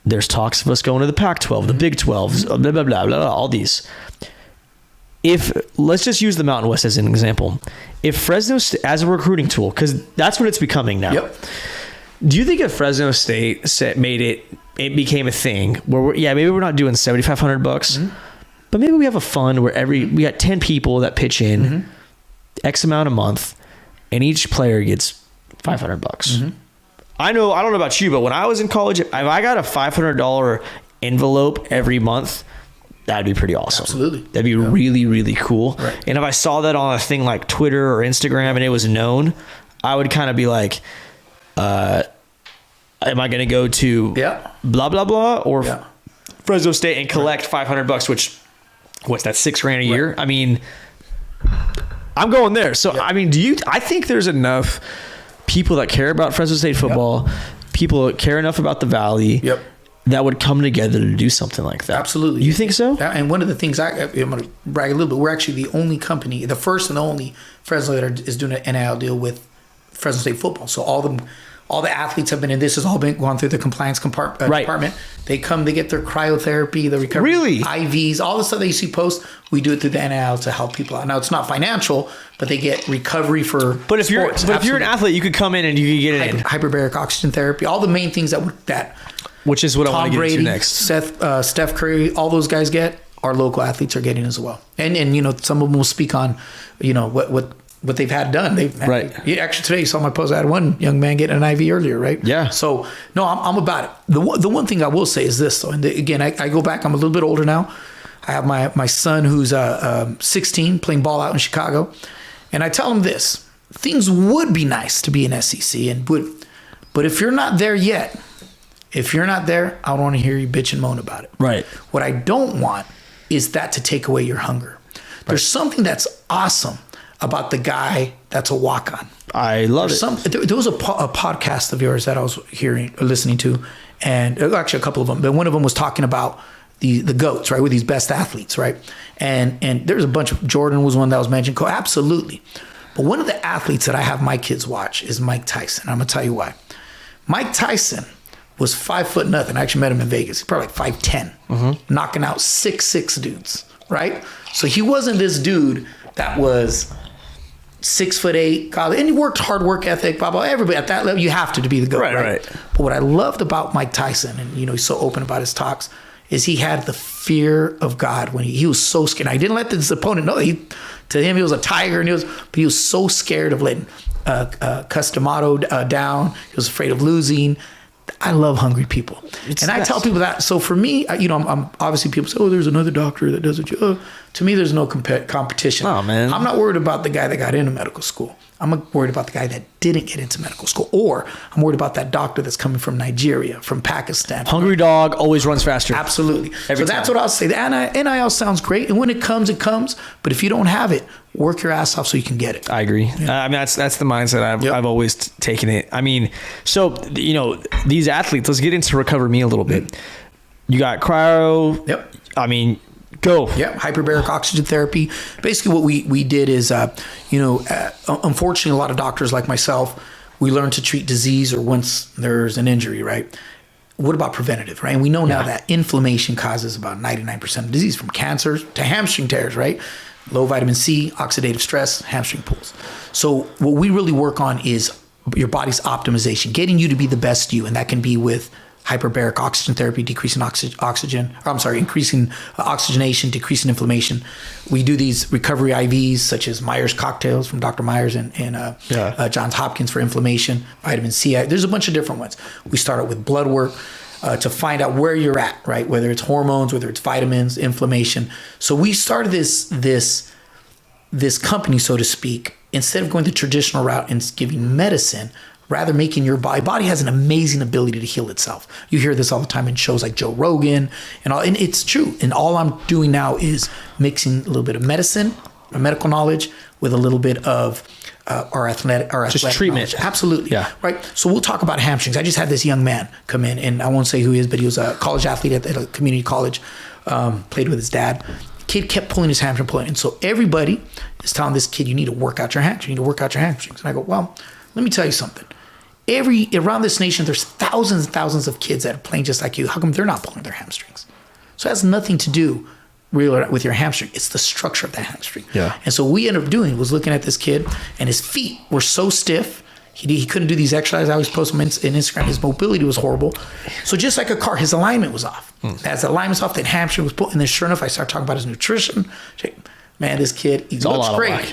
There's talks of us going to the Pac-12, the Big 12, blah, blah, blah, blah, all these. Let's just use the Mountain West as an example. If Fresno State, as a recruiting tool, because that's what it's becoming now. Yep. Do you think if Fresno State it became a thing where maybe we're not doing $7,500, but maybe we have a fund where we got 10 people that pitch in X amount a month, and each player gets $500. I don't know about you, but when I was in college, if I got a $500 envelope every month, that'd be pretty awesome. Absolutely. That'd be really, really cool. Right. And if I saw that on a thing like Twitter or Instagram and it was known, I would kind of be like, am I going to go to blah, blah, blah, or Fresno State and collect $500, which, what's that, $6,000 a year? I mean, I'm going there. So, I mean, I think there's enough people that care about Fresno State football, people that care enough about the Valley, that would come together to do something like that. Absolutely. You think so? And one of the things I'm going to brag a little bit, we're actually the only company, the first and the only Fresno that is doing an NIL deal with Fresno State football. So all the athletes have been in this. Has all been gone through the compliance department. They come, they get their cryotherapy, the recovery, IVs, all the stuff that you see post. We do it through the NIL to help people out. Now it's not financial, but they get recovery for. But if you're an athlete, you could come in and you could get it in hyperbaric oxygen therapy, all the main things that. Which is what Tom I want to get Brady, into next. Steph Curry, all those guys get. our local athletes are getting as well. And you know, some of them will speak on, you know, what they've had done. Right. Yeah, actually today you saw my post. I had one young man get an IV earlier, right? Yeah. So no, I'm about it. The one thing I will say is this though, and again, I go back. I'm a little bit older now. I have my son who's 16 playing ball out in Chicago, and I tell him this: things would be nice to be an SEC, but if you're not there yet, I don't want to hear you bitch and moan about it. Right. What I don't want is that to take away your hunger. There's something that's awesome about the guy that's a walk-on. I love it. There was a podcast of yours that I was listening to, and actually a couple of them, but one of them was talking about the GOATs, right, with these best athletes, right? And there's a bunch of, Jordan was one that was mentioned. Absolutely. But one of the athletes that I have my kids watch is Mike Tyson. I'm going to tell you why. Mike Tyson was 5'0". I actually met him in Vegas. He's probably like 5'10", knocking out 6'6" dudes, right? So he wasn't this dude that was 6'8", and he worked hard work ethic, blah, blah. Everybody at that level, you have to be the GOAT, right? But what I loved about Mike Tyson, and you know, he's so open about his talks, is he had the fear of God when he was so scared. Now, he didn't let his opponent know. To him, he was a tiger, but he was so scared of letting Customato down. He was afraid of losing. I love hungry people. I tell people that. So for me, you know, I'm obviously people say, oh, there's another doctor that does it. To me, there's no competition. Oh, man. I'm not worried about the guy that got into medical school. I'm worried about the guy that didn't get into medical school. Or I'm worried about that doctor that's coming from Nigeria, from Pakistan. Hungry dog always runs faster. Absolutely. That's what I'll say. The NIL sounds great. And when it comes, it comes. But if you don't have it, work your ass off so you can get it. I agree. Yeah. I mean, that's the mindset I've always taken it. I mean, so, you know, these athletes, let's get into Recover Me a little bit. You got cryo. Yep. I mean, go. Yeah, hyperbaric oxygen therapy. Basically what we did is, unfortunately, a lot of doctors like myself, we learn to treat disease or once there's an injury, right? What about preventative, right? And we know now that inflammation causes about 99% of disease, from cancer to hamstring tears, right? Low vitamin C, oxidative stress, hamstring pulls. So what we really work on is your body's optimization, getting you to be the best you, and that can be with hyperbaric oxygen therapy, increasing oxygenation, decreasing inflammation. We do these recovery IVs, such as Myers cocktails from Dr. Myers and Johns Hopkins for inflammation, vitamin C. There's a bunch of different ones. We start out with blood work to find out where you're at, right? Whether it's hormones, whether it's vitamins, inflammation. So we started this company, so to speak, instead of going the traditional route and giving medicine, rather making your body has an amazing ability to heal itself. You hear this all the time in shows like Joe Rogan and it's true. And all I'm doing now is mixing a little bit of medicine, medical knowledge, with a little bit of our athletic treatment. Knowledge. Absolutely. Yeah. Right. So we'll talk about hamstrings. I just had this young man come in, and I won't say who he is, but he was a college athlete at a community college, played with his dad. Kid kept pulling his hamstring, and so everybody is telling this kid, you need to work out your hamstrings. You need to work out your hamstrings. And I go, well, let me tell you something. Around this nation, there's thousands and thousands of kids that are playing just like you. How come they're not pulling their hamstrings? So it has nothing to do really with your hamstring. It's the structure of that hamstring. Yeah. And so what we ended up doing was looking at this kid, and his feet were so stiff. He couldn't do these exercises. I always post them in Instagram. His mobility was horrible. So just like a car, his alignment was off. As the alignment's off, that hamstring was pulled. And then sure enough, I started talking about his nutrition. Man, this kid, he looks great.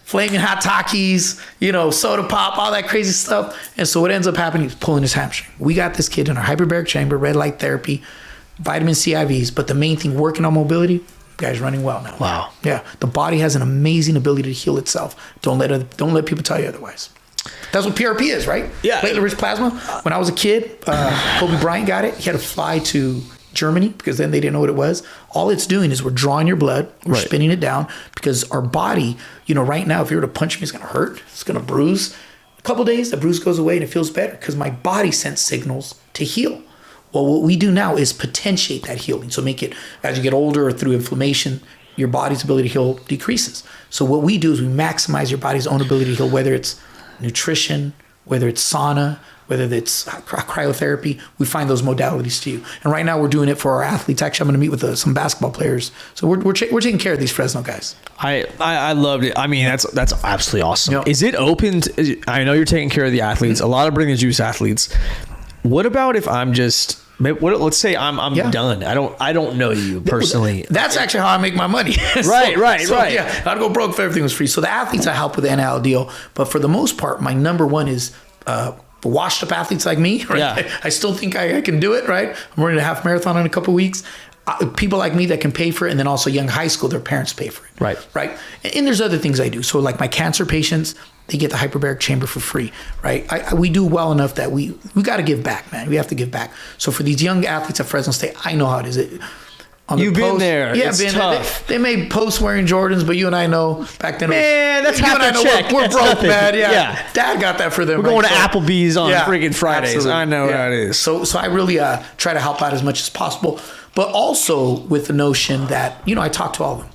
Flaming hot Takis, soda pop, all that crazy stuff. And so what ends up happening, he's pulling his hamstring. We got this kid in our hyperbaric chamber, red light therapy, vitamin C IVs, but the main thing, working on mobility, guy's running well now. Wow. Yeah, the body has an amazing ability to heal itself. Don't let people tell you otherwise. That's what PRP is, right? Yeah. Platelet-rich plasma. When I was a kid, Kobe Bryant got it. He had to fly to Germany because then they didn't know what it was. All it's doing is we're drawing your blood, we're spinning it down, because our body, right now, if you were to punch me, it's going to hurt, it's going to bruise. A couple of days, the bruise goes away and it feels better because my body sends signals to heal. Well, what we do now is potentiate that healing. So make it, as you get older or through inflammation, your body's ability to heal decreases. So what we do is we maximize your body's own ability to heal, whether it's nutrition, whether it's sauna, whether it's cryotherapy. We find those modalities to you. And right now we're doing it for our athletes. Actually, I'm going to meet with some basketball players. So we're taking care of these Fresno guys. I loved it. I mean, that's absolutely awesome. Yep. Is it open? I know you're taking care of the athletes. A lot of Bring the Juice athletes. What about if I'm just Let's say I'm done. I don't know you personally. That's actually how I make my money. Right. Yeah, I'd go broke if everything was free. So the athletes I help with the NIL deal, but for the most part, my number one is washed up athletes like me. Right? Yeah. I still think I can do it. Right. I'm running a half marathon in a couple of weeks. People like me that can pay for it, and then also young high school, their parents pay for it. Right. And there's other things I do. So like my cancer patients, they get the hyperbaric chamber for free, right? We do well enough that we got to give back, man. We have to give back. So for these young athletes at Fresno State, I know how it is. You've been there. Yeah, it's tough. They may post wearing Jordans, but you and I know back then. Man, that's half a check. We're That's broke, nothing. man. Yeah. Yeah. Dad got that for them. We're going to Applebee's on freaking Fridays. Absolutely. I know how it is. So I really try to help out as much as possible, but also with the notion that, I talk to all of them.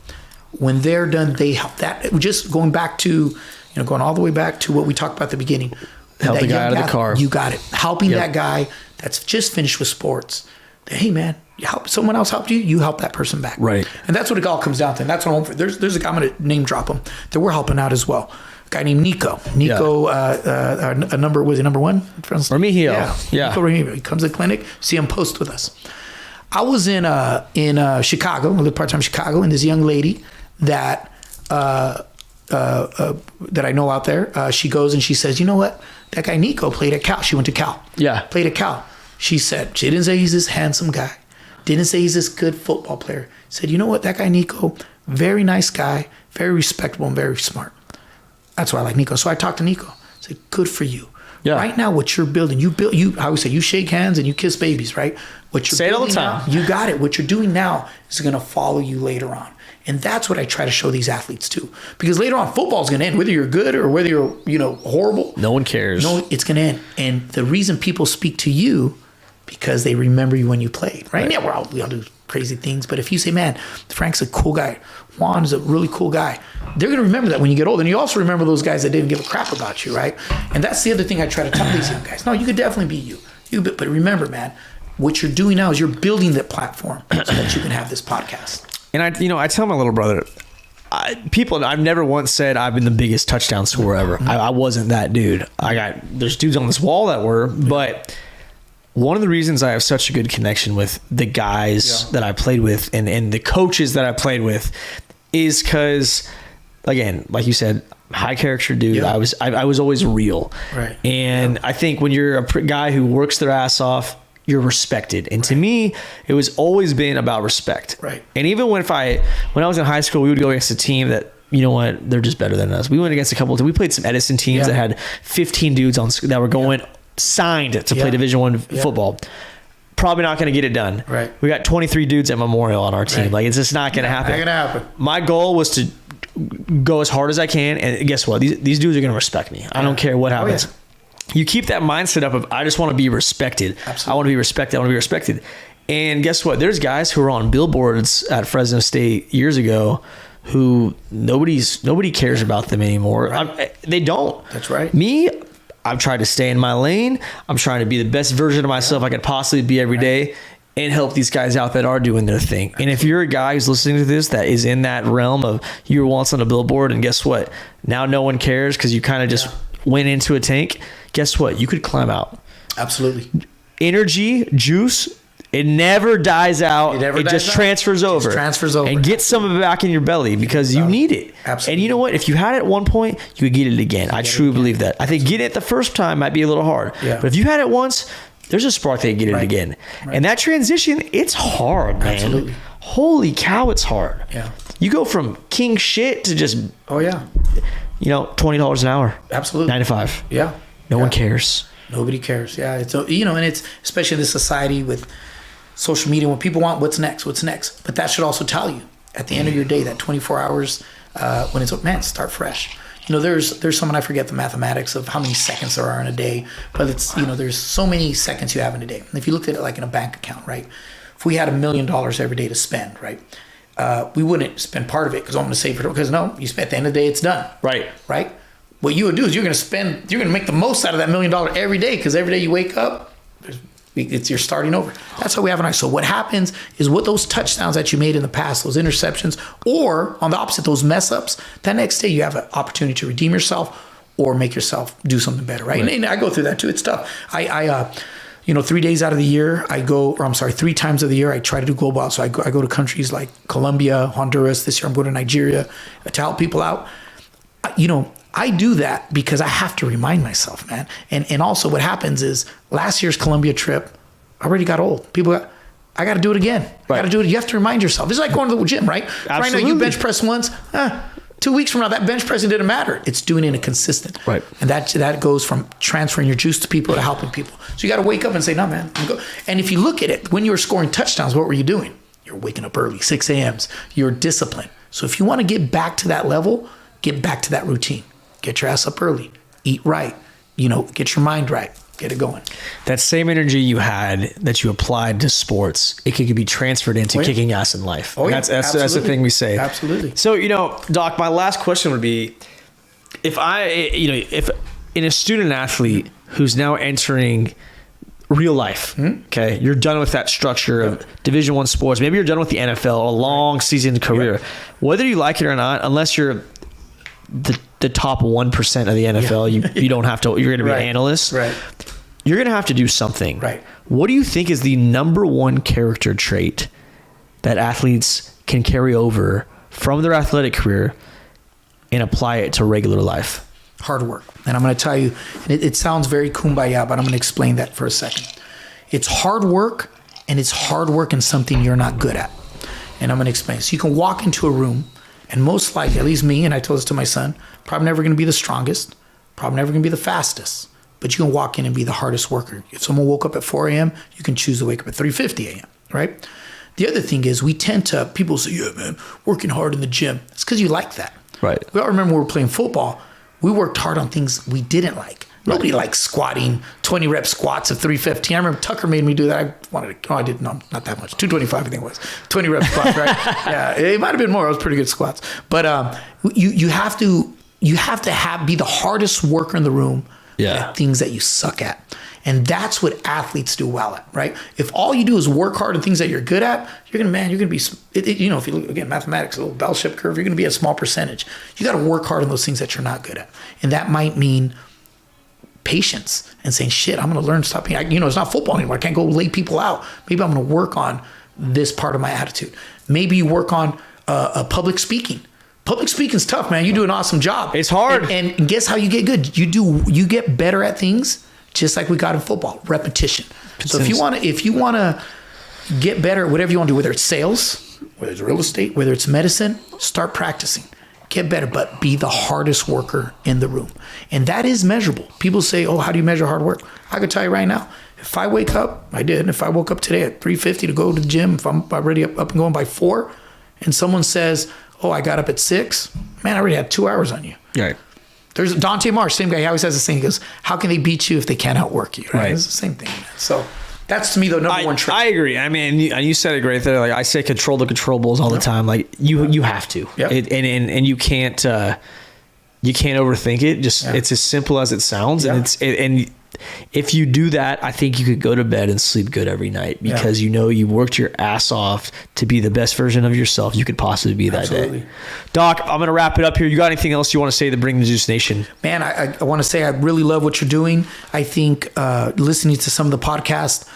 When they're done, they help. That just going back to, going all the way back to what we talked about at the beginning. Help the guy out of the car. You got it. Helping that guy that's just finished with sports. Hey, man, someone else helped you, you help that person back. Right. And that's what it all comes down to. And that's what there's a guy, I'm going to name drop him, that we're helping out as well. A guy named Nico. Was he number one? Remigio. Yeah. Nico Remigio. He comes to the clinic, see him post with us. I was in Chicago, I lived part-time in Chicago, and this young lady that I know out there, she goes and she says, you know what? That guy Nico played at Cal. She went to Cal. Yeah. Played at Cal. She didn't say he's this handsome guy. Didn't say he's this good football player. Said, you know what? That guy Nico, very nice guy, very respectable and very smart. That's why I like Nico. So I talked to Nico. I said, good for you. Yeah. Right now, what you're building, I always say, you shake hands and you kiss babies, right? What you're say it all the time. Now, you got it. What you're doing now is going to follow you later on. And that's what I try to show these athletes too. Because later on, football is going to end. Whether you're good or whether you're, horrible. No one cares. No, it's going to end. And the reason people speak to you, because they remember you when you played, right? Yeah, we all do crazy things. But if you say, man, Frank's a cool guy. Juan is a really cool guy. They're going to remember that when you get older. And you also remember those guys that didn't give a crap about you, right? And that's the other thing I try to tell these young guys. No, you could definitely be you. But remember, man, what you're doing now is you're building that platform so that you can have this podcast. And I tell my little brother, I've never once said I've been the biggest touchdown scorer ever. Mm-hmm. I wasn't that dude. There's dudes on this wall that were, but one of the reasons I have such a good connection with the guys that I played with and the coaches that I played with is because, again, like you said, high character dude. Yeah. I was always real. Right. And I think when you're a guy who works their ass off, you're respected. And to me, it was always been about respect. Right. And even when I was in high school, we would go against a team that, you know what, they're just better than us. We went against a couple we played some Edison teams that had 15 dudes that were going signed to play Division I football. Probably not going to get it done. Right. We got 23 dudes at Memorial on our team. Right. Like, it's just not going to happen. Not going to happen. My goal was to go as hard as I can. And guess what? These dudes are going to respect me. I don't care what happens. Yeah. You keep that mindset up of, I just want to be respected. Absolutely. I want to be respected. And guess what? There's guys who are on billboards at Fresno State years ago who nobody cares about them anymore. Right. They don't. That's right. Me, I've tried to stay in my lane. I'm trying to be the best version of myself I could possibly be every day and help these guys out that are doing their thing. And if you're a guy who's listening to this that is in that realm of you were once on a billboard and guess what? Now no one cares because you kind of just went into a tank. Guess what? You could climb out. Absolutely. Energy, juice, it never dies out. It just transfers over. And get some of it back in your belly because you need it. Absolutely. And you know what? If you had it at one point, you could get it again. I truly believe that. I think getting it the first time might be a little hard. Yeah. But if you had it once, there's a spark that you get it again. Right. And that transition, it's hard, man. Absolutely. Holy cow, it's hard. Yeah. You go from king shit to just, $20 an hour. Absolutely. 9 to 5. Yeah. No one cares. Nobody cares. Yeah. It's, and it's especially in this society with social media when people want what's next. But that should also tell you at the end of your day, that 24 hours, when it's, start fresh. There's someone, I forget the mathematics of how many seconds there are in a day, but it's, there's so many seconds you have in a day. And if you looked at it like in a bank account, right? If we had $1 million every day to spend, right? We wouldn't spend part of it because I'm going to save it, because you spend at the end of the day, it's done. Right. What you would do is you're going to make the most out of that $1 million every day, because every day you wake up, you're starting over. That's how we have an eye. So what happens is what those touchdowns that you made in the past, those interceptions, or on the opposite, those mess ups, that next day you have an opportunity to redeem yourself or make yourself do something better, right? And I go through that too. It's tough. 3 days out of the year, 3 times of the year, I try to do global out. So I go to countries like Colombia, Honduras. This year I'm going to Nigeria to help people out. I do that because I have to remind myself, man. And also what happens is last year's Colombia trip already got old. I got to do it again. I got to do it. You have to remind yourself. It's like going to the gym, right? Absolutely. Right now you bench press once. 2 weeks from now, that bench pressing didn't matter. It's doing it in a consistent. Right. And that goes from transferring your juice to people to helping people. So you got to wake up and say, no, man. And if you look at it, when you were scoring touchdowns, what were you doing? You're waking up early, 6 a.m.s. You're disciplined. So if you want to get back to that level, get back to that routine. Get your ass up early. Eat right. Get your mind right. Get it going. That same energy you had that you applied to sports, it could be transferred into kicking ass in life. Oh, yeah. That's the thing we say. Absolutely. So, Doc, my last question would be, if in a student athlete who's now entering real life, okay, you're done with that structure of Division I sports, maybe you're done with the NFL, a long seasoned career, whether you like it or not, unless you're the top 1% of the NFL, you don't have to, you're going to be an analyst. Right. You're going to have to do something. Right. What do you think is the number one character trait that athletes can carry over from their athletic career and apply it to regular life? Hard work. And I'm going to tell you, it sounds very kumbaya, but I'm going to explain that for a second. It's hard work, and it's hard work in something you're not good at. And I'm going to explain. So you can walk into a room, and most likely, at least me, and I told this to my son, probably never going to be the strongest, probably never going to be the fastest, but you can walk in and be the hardest worker. If someone woke up at 4 a.m., you can choose to wake up at 3:50 a.m., right? The other thing is people say, yeah, man, working hard in the gym. It's because you like that. Right. We all remember when we were playing football, we worked hard on things we didn't like. Nobody likes squatting 20 rep squats of 315. I remember Tucker made me do that. I didn't, no, not that much. 225, I think it was. 20 rep squats, right? Yeah, it might have been more. It was pretty good squats. But you have to be the hardest worker in the room at things that you suck at. And that's what athletes do well at, right? If all you do is work hard at things that you're good at, you're gonna be, if you look, again, mathematics, a little bell-shaped curve, you're gonna be a small percentage. You gotta work hard on those things that you're not good at. And that might mean patience and saying, shit, I'm gonna learn to stop being, it's not football anymore. I can't go lay people out. Maybe I'm gonna work on this part of my attitude. Maybe you work on public speaking. Public speaking's tough, man. You do an awesome job. It's hard. And guess how you get good? You get better at things just like we got in football, repetition. So if you wanna get better at whatever you want to do, whether it's sales, whether it's real estate, whether it's medicine, start practicing. Get better, but be the hardest worker in the room. And that is measurable. People say, oh, how do you measure hard work? I can tell you right now, if I wake up, if I woke up today at 3:50 to go to the gym, if I'm already up and going by 4, and someone says, oh, I got up at 6, man, I already had 2 hours on you. Right. There's Dante Marsh, same guy. He always has the same. He goes, how can they beat you if they can't outwork you? Right. It's the same thing. Man. So that's, to me, the number one trick. I agree. I mean, you said it great there. Like I say, control the controllables all the time. Like you have to. Yep. And you can't overthink it. Just it's as simple as it sounds. Yeah. And if you do that, I think you could go to bed and sleep good every night because you worked your ass off to be the best version of yourself you could possibly be that day. Doc, I'm going to wrap it up here. You got anything else you want to say to Bring the Juice Nation? Man, I want to say I really love what you're doing. I think listening to some of the podcasts,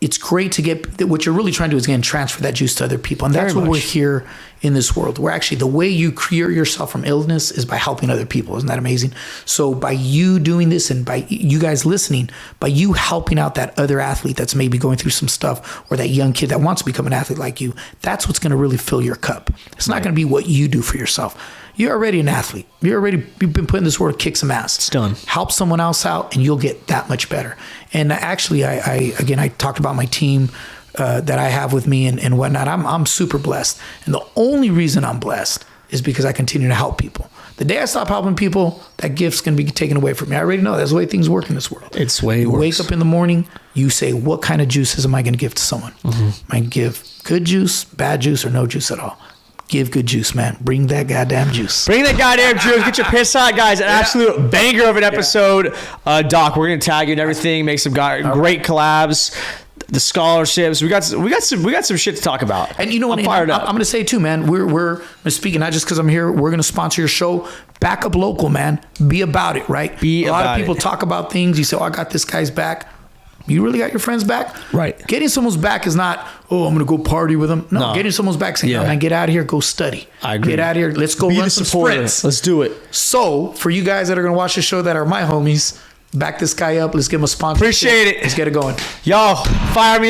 it's great to get what you're really trying to do is again transfer that juice to other people, and that's what we're here in this world. We're actually, the way you cure yourself from illness is by helping other people. Isn't that amazing? So by you doing this and by you guys listening, by you helping out that other athlete that's maybe going through some stuff, or that young kid that wants to become an athlete like you, that's what's going to really fill your cup. It's not going to be what you do for yourself. You're already an athlete. You've been put in this world to kick some ass. It's done. Help someone else out, and you'll get that much better. And actually, I talked about my team that I have with me and whatnot. I'm super blessed, and the only reason I'm blessed is because I continue to help people. The day I stop helping people, that gift's going to be taken away from me. I already know that's the way things work in this world. It's the way it works. Wake up in the morning, you say, what kind of juices am I going to give to someone? Am I going to give good juice, bad juice, or no juice at all? Give good juice, man. Bring that goddamn juice. Bring that goddamn juice. Get your piss out, guys. An absolute banger of an episode. Doc, we're gonna tag you and everything. Make some great collabs. The scholarships. We got some shit to talk about. And you know what? I'm fired up. I'm gonna say too, man. We're speaking not just because I'm here. We're gonna sponsor your show. Back up local, man. Be about it, right? A lot of people talk about things. You say, "Oh, I got this guy's back." You really got your friends back? Right. Getting someone's back is not, oh, I'm going to go party with them. No, getting someone's back saying, no, man, get out of here, go study. I agree. Get out of here, let's go run some sprints. Let's do it. So, for you guys that are going to watch the show that are my homies, back this guy up. Let's give him a sponsor. Appreciate it. Let's get it going. Y'all, fire me